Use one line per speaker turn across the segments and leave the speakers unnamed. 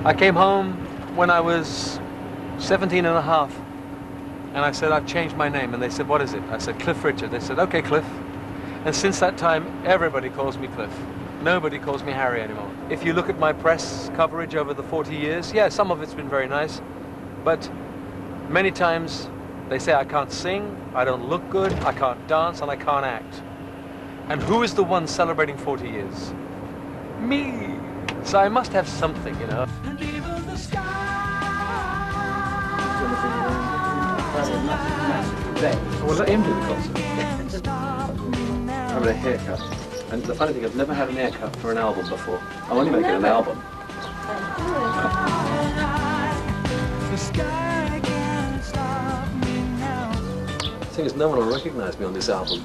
I came home when I was 17 and a half, and I said, I've changed my name. And they said, what is it? I said, Cliff Richard. They said, okay, Cliff. And since that time, everybody calls me Cliff. Nobody calls me Harry anymore. If you look at my press coverage over the 40 years, yeah, some of it's been very nice, but many times they say I can't sing, I don't look good, I can't dance, and I can't act. And who is the one celebrating 40 years? Me. So I must have something, you know. Well, let him do the concert. Having a haircut. And the funny thing, I've never had an haircut for an album before. I'm only making an album. The thing is, no one will recognize me on this album.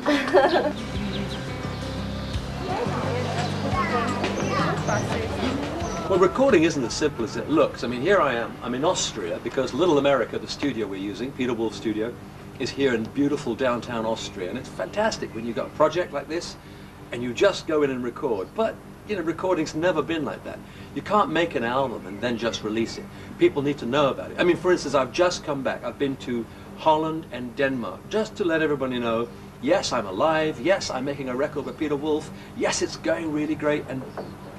Well, recording isn't as simple as it looks. I mean, here I am. I'm in Austria because Little America, the studio we're using, Peter Wolf Studio, is here in beautiful downtown Austria. And it's fantastic when you've got a project like this and you just go in and record. But, you know, recording's never been like that. You can't make an album and then just release it. People need to know about it. I mean, for instance, I've just come back. I've been to Holland and Denmark just to let everybody know, yes, I'm alive. Yes, I'm making a record with Peter Wolf. Yes, it's going really great. And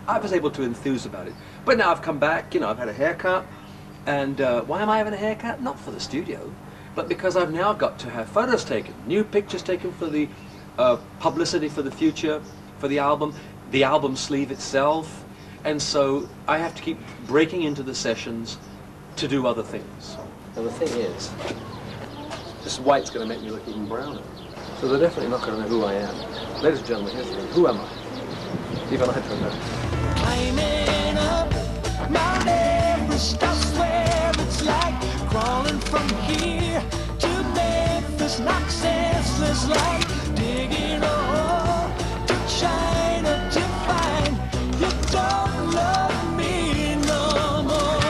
I was able to enthuse about it. But now I've come back, you know, I've had a haircut. And why am I having a haircut? Not for the studio, but because I've now got to have photos taken, new pictures taken for the publicity for the future, for the album sleeve itself. And so I have to keep breaking into the sessions to do other things. And the thing is, this white's going to make me look even browner. So they're definitely not going to know who I am. Ladies and gentlemen, here's the thing. Who am I? Even I don't know.
Climbing up Mount Everest, I swear it's like crawling from here to Memphis, knock senseless like digging a hole to China to find you don't love me no more.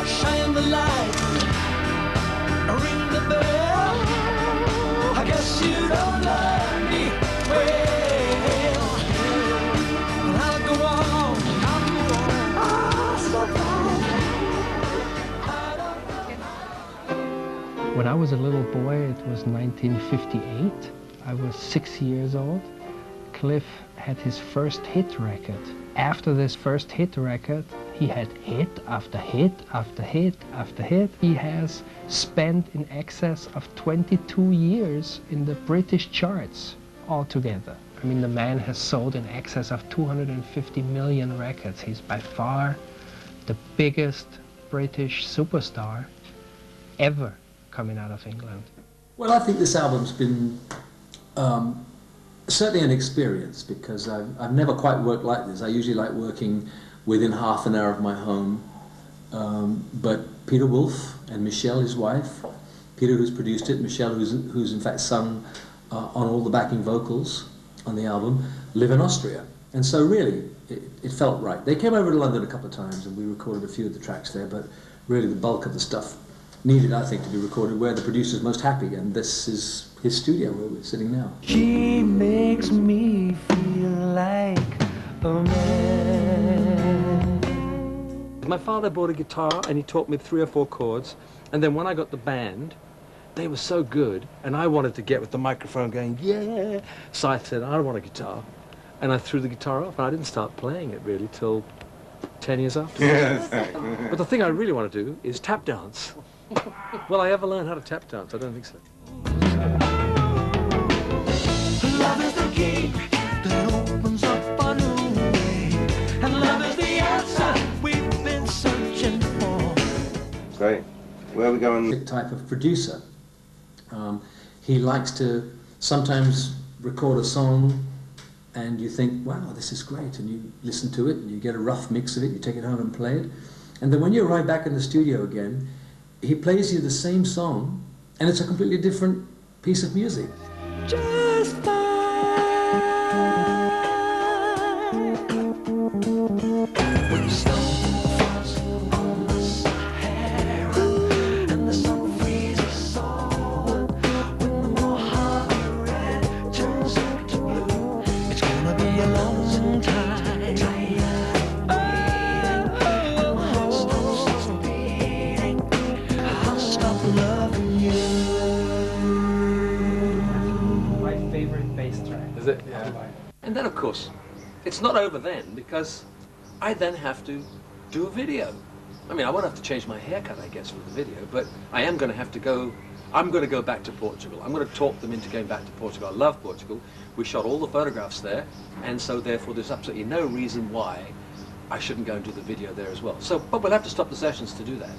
Shine the light, ring the bell. I guess you don't love me well.
When I was a little boy, it was 1958. I was 6 years old. Cliff had his first hit record. After this first hit record, he had hit after hit after hit after hit. He has spent in excess of 22 years in the British charts altogether. I mean, the man has sold in excess of 250 million records. He's by far the biggest British superstar ever coming out of England.
Well, I think this album's been certainly an experience because I've never quite worked like this. I usually like working within half an hour of my home. But Peter Wolf and Michelle, his wife, Peter who's produced it, Michelle who's in fact sung on all the backing vocals on the album, live in Austria. And so really, it felt right. They came over to London a couple of times and we recorded a few of the tracks there, but really the bulk of the stuff needed, I think, to be recorded where the producer's most happy, and this is his studio where we're sitting now.
She makes me feel like a man.
My father bought a guitar and he taught me 3 or 4 chords, and then when I got the band, they were so good, and I wanted to get with the microphone going, yeah! So I said, I want a guitar. And I threw the guitar off, and I didn't start playing it really till 10 years after.
Yes.
But the thing I really want to do is tap dance. Will I ever learn how to tap dance? I don't think so.
Love is the key that opens up a new way, and love is the answer we've been searching for.
Great. Where are we going?
Type of producer. He likes to sometimes record a song and you think, wow, this is great, and you listen to it and you get a rough mix of it, you take it home and play it, and then when you arrive back in the studio again, he plays you the same song and it's a completely different piece of music.
Just fine. When the snow falls on the Sahara and the sun freezes over, when the Mojave red turns into blue, it's gonna be a lonesome time.
And then, of course, it's not over then, because I then have to do a video. I mean, I won't have to change my haircut, I guess, for the video, but I am going to have to go, I'm going to go back to Portugal. I'm going to talk them into going back to Portugal. I love Portugal. We shot all the photographs there, and so therefore there's absolutely no reason why I shouldn't go and do the video there as well. So, but we'll have to stop the sessions to do that.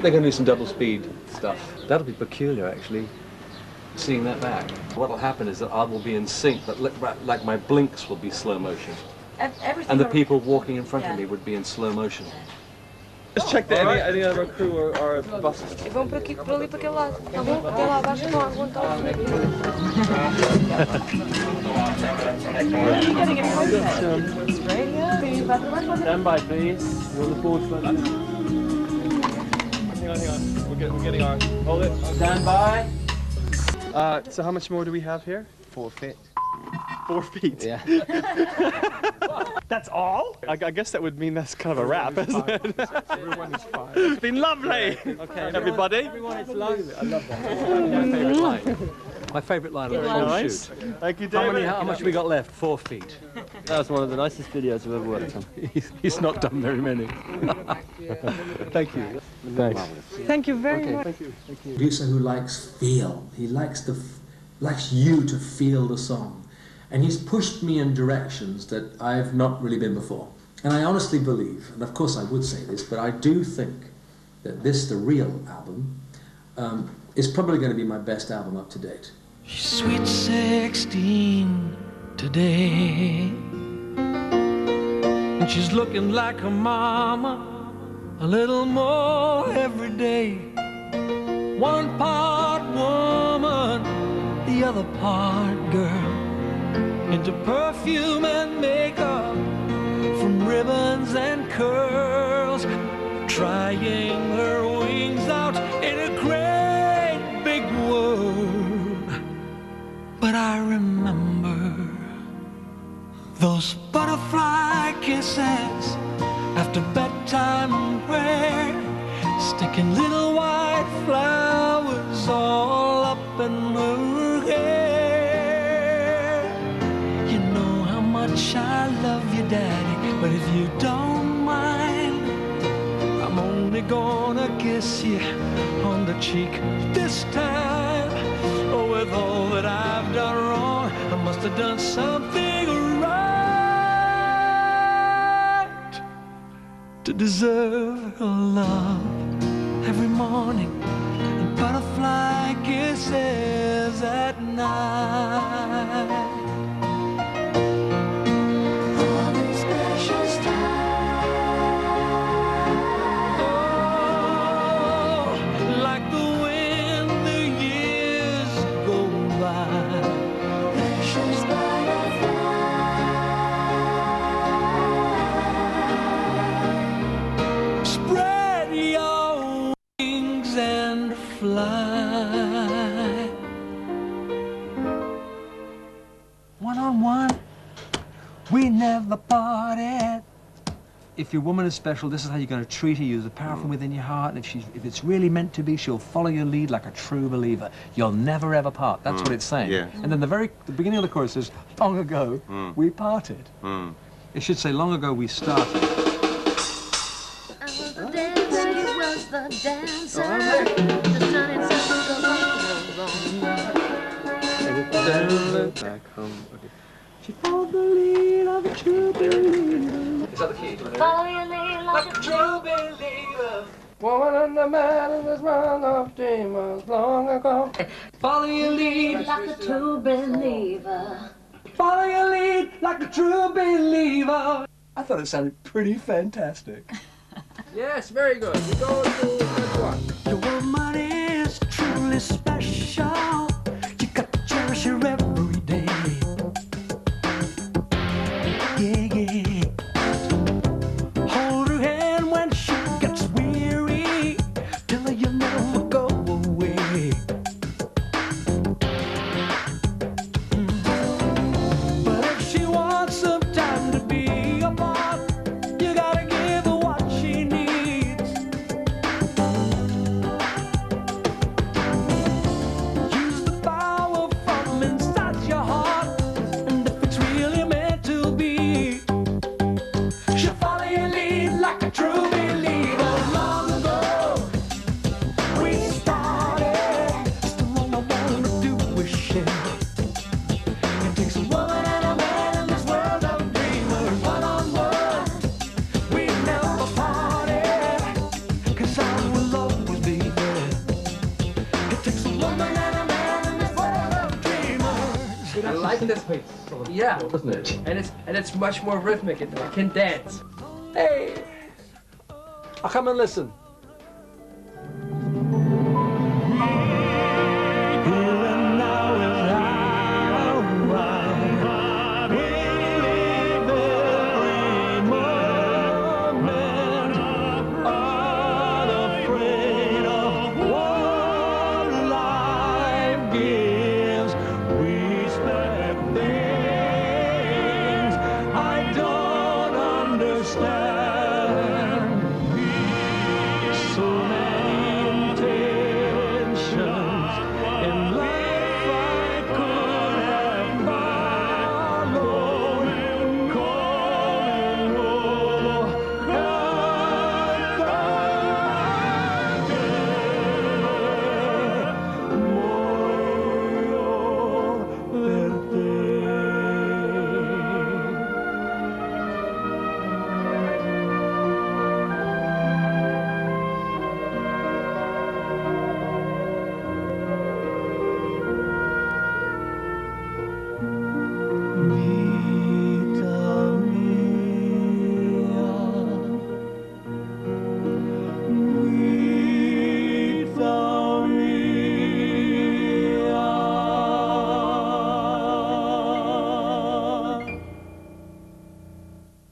They're going to do some double speed stuff. That'll be peculiar, actually, seeing that back. What'll happen is that I will be in sync, but like my blinks will be slow motion. And the people walking in front of me would be in slow motion.
Just check that any other crew are buses.
Vão para aqui, para ali, para aquele lado. Tá bom? Até lá abaixo estão a aguentar.
Stand by, please. You're on the forward front. Hang on. We're getting ours. Hold it. Stand by. So how much more do we have here?
4 feet.
4 feet?
Yeah.
That's all? I guess that would mean that's kind of a wrap, isn't it?
Everyone is fine.
It's been lovely. Okay, everybody.
Everyone is lovely. I love that.
My favourite line. My favourite line of the whole
Nice.
shoot.
Thank you, David.
How much have we got left? 4 feet.
That was one of the nicest videos I've ever worked on.
He's not done very many. Thank you.
Thanks.
Thank you very much.
Thank you.
Producer who likes feel. He likes likes you to feel the song. And he's pushed me in directions that I've not really been before. And I honestly believe, and of course I would say this, but I do think that this, the real album, is probably going to be my best album up to date.
She's sweet 16 today, and she's looking like her mama a little more every day. One part woman, the other part girl, into perfume and makeup, from ribbons and curls, trying her wings out in a great big world. But I remember those butterfly kisses after bedtime prayer, sticking little white flowers all up in her hair. You know how much I love you, Daddy, but if you don't mind, I'm only gonna kiss you on the cheek this time. Oh, with all that I've done wrong, I must have done something right to deserve her love every morning and butterfly kisses at night. One-on-one, we never parted. If your woman is special, this is how you're going to treat her. Use the power from within your heart. And if it's really meant to be, she'll follow your lead like a true believer. You'll never ever part. That's what it's saying.
Yeah.
And then the beginning of the chorus is, long ago we parted. It should say, long ago we started.
Back home. Okay.
She followed the lead of a true believer. Is that the key?
Follow your lead like a
true believer.
Woman and the man in this round of demons long ago.
Follow your lead.
like a true believer.
Follow your lead like a true believer. I thought it sounded pretty fantastic.
Yes, very good. We go to that one.
Your woman is truly special. You got to cherish her every day. Yeah, yeah. Hold her hand when she gets weary. Tell her you'll never go away. But if she wants some time to be apart, you gotta give her what she needs.
like this. Yeah,
Doesn't it?
and it's much more rhythmic. It can dance.
Hey! I'll come and listen.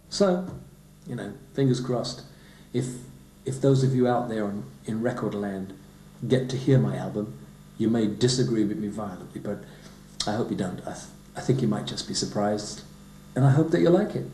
So, you know, fingers crossed, if those of you out there in record land get to hear my album, you may disagree with me violently, but I hope you don't. I think you might just be surprised, and I hope that you like it.